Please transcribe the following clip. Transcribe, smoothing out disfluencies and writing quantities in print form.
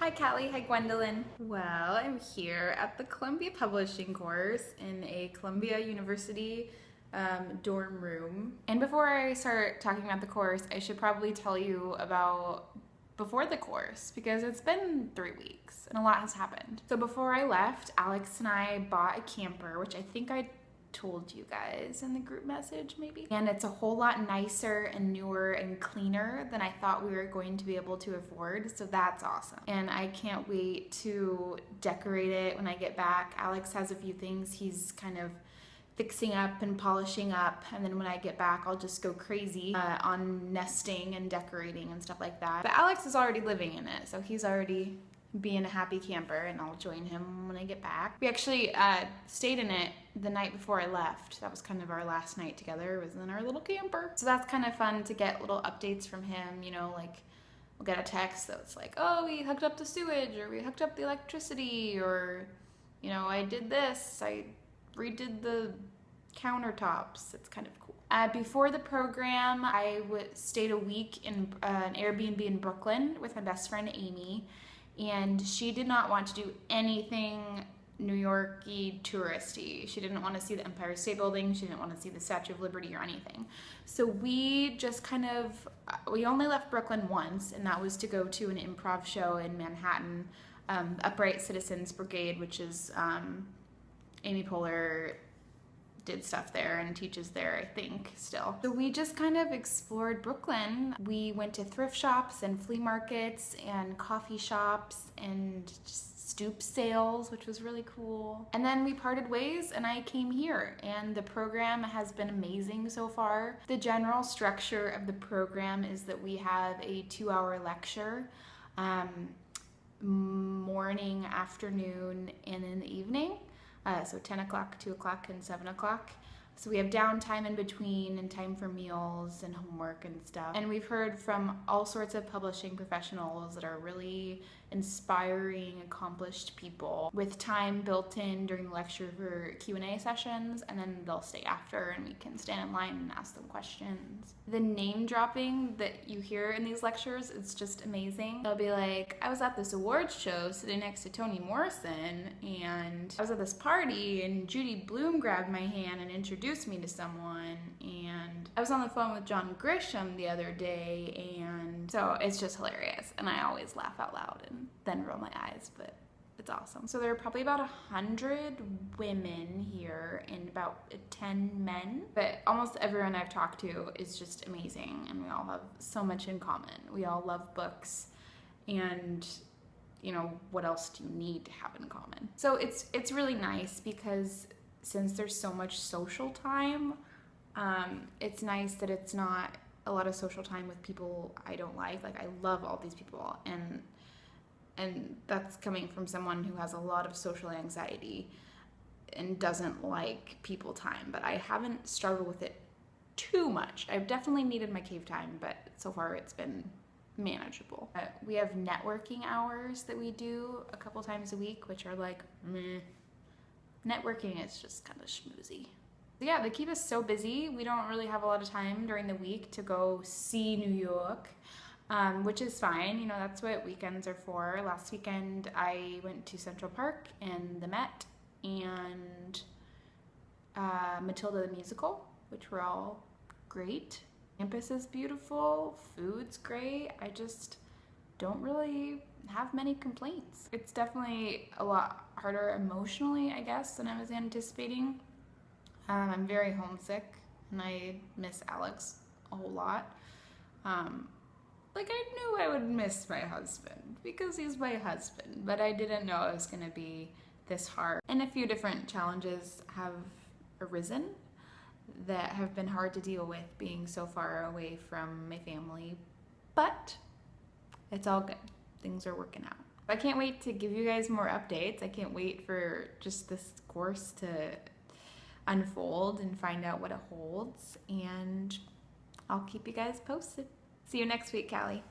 Hi Callie, hi Gwendolyn. Well, I'm here at the Columbia Publishing course in a Columbia University dorm room. And before I start talking about the course, I should probably tell you about before the course because it's been 3 weeks and a lot has happened. So before I left, Alex and I bought a camper, which I think I told you guys in the group message maybe. And it's a whole lot nicer and newer and cleaner than I thought we were going to be able to afford, so that's awesome. And I can't wait to decorate it when I get back. Alex has a few things he's kind of fixing up and polishing up, and then when I get back I'll just go crazy on nesting and decorating and stuff like that. But Alex is already living in it, so he's already being a happy camper, and I'll join him when I get back. We actually stayed in it the night before I left. That was kind of our last night together, was in our little camper. So that's kind of fun to get little updates from him, you know, like we'll get a text that's like, oh, we hooked up the sewage, or we hooked up the electricity, or, you know, I did this, I redid the countertops. It's kind of cool. Before the program, I stayed a week in an Airbnb in Brooklyn with my best friend Amy, and she did not want to do anything New York-y touristy. She didn't want to see the Empire State Building, she didn't want to see the Statue of Liberty or anything. So we just kind of, we only left Brooklyn once, and that was to go to an improv show in Manhattan, Upright Citizens Brigade, which is Amy Poehler did stuff there and teaches there, I think, still. So we just kind of explored Brooklyn. We went to thrift shops and flea markets and coffee shops and just stoop sales, which was really cool. And then we parted ways and I came here, and the program has been amazing so far. The general structure of the program is that we have a 2-hour lecture, morning, afternoon, and in the evening. So 10 o'clock, 2 o'clock, and 7 o'clock. So we have downtime in between and time for meals and homework and stuff. And we've heard from all sorts of publishing professionals that are really inspiring, accomplished people with time built in during the lecture for Q&A sessions, and then they'll stay after and we can stand in line and ask them questions. The name dropping that you hear in these lectures is just amazing. They'll be like, I was at this awards show sitting next to Toni Morrison, and I was at this party and Judy Blume grabbed my hand and introduced me to someone, and I was on the phone with John Grisham the other day, and so it's just hilarious, and I always laugh out loud and then roll my eyes, but it's awesome. So there are probably about 100 women here and about 10 men, but almost everyone I've talked to is just amazing, and we all have so much in common. We all love books, and you know, what else do you need to have in common? So it's really nice because since there's so much social time, it's nice that it's not a lot of social time with people I don't like. Like, I love all these people, and that's coming from someone who has a lot of social anxiety and doesn't like people time, but I haven't struggled with it too much. I've definitely needed my cave time, but so far it's been manageable. We have networking hours that we do a couple times a week, which are like, meh. Networking is just kind of schmoozy. Yeah, they keep us so busy. We don't really have a lot of time during the week to go see New York, which is fine. You know, that's what weekends are for. Last weekend, I went to Central Park and the Met and Matilda the Musical, which were all great. Campus is beautiful, food's great. I just don't really have many complaints. It's definitely a lot harder emotionally, I guess, than I was anticipating. I'm very homesick and I miss Alex a whole lot. Like, I knew I would miss my husband because he's my husband, but I didn't know it was gonna be this hard. And a few different challenges have arisen that have been hard to deal with being so far away from my family, but it's all good. Things are working out. I can't wait to give you guys more updates. I can't wait for just this course to unfold and find out what it holds, and I'll keep you guys posted. See you next week, Callie.